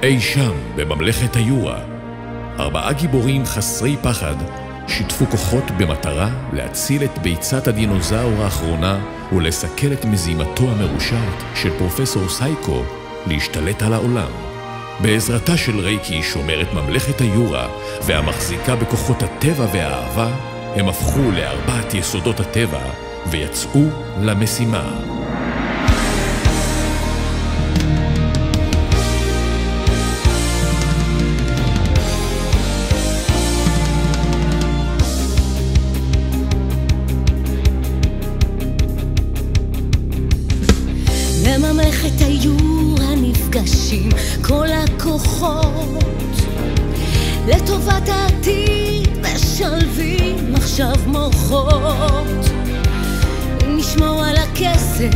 אי שם בממלכת היורה, 4 גיבורים חסרי פחד שיתפו כוחות במטרה להציל את ביצת הדינוזאור האחרונה ולסכל את מזימתו המרושעת של פרופסור סייקו להשתלט על העולם. בעזרתה של רייקי שומרת ממלכת היורה והמחזיקה בכוחות הטבע והאהבה, הם הפכו ל4 יסודות הטבע ויצאו למשימה. בממלכת היורה נפגשים כל הכוחות לטובת העתיד, משלבים עכשיו מוחות, נשמור על הקסם,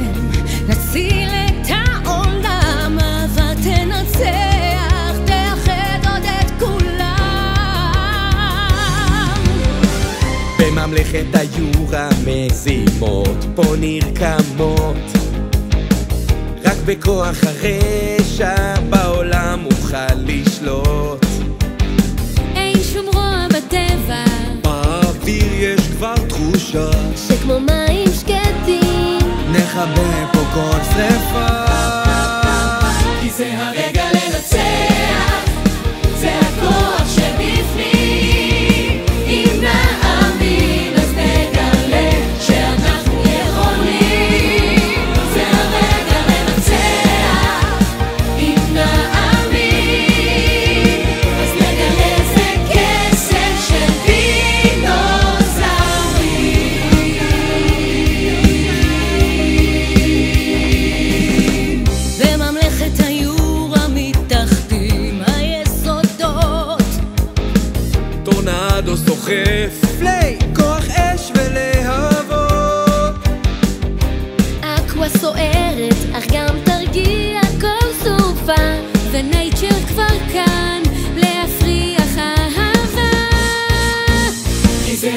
נציל את העולם, אהבה תנצח, תאחד עוד את כולם. בממלכת היורה מזימות פה נרקמות, רק בכוח הרשע בעולם אוכל לשלוט. אין שום רוע בטבע, באוויר יש כבר תחושה שכמו מים שקטים נכבה פה כל שרפה, כי זה הרגע לנצח, זה הכוח שבפנים. אם נאמין אז נגלה שאנחנו יכולים, זה הרגע לנצח. אם נאמין אז נגלה זה קסם של דינוזאורים. בממלכת היורה מתאחדים היסודות, טורנדו סוחף, פליי, כוח אש ולהבות, אקווה סוערת אך גם תרגיע כל סופה, ונייצ'ר כבר כאן להפריח אהבה, כי זה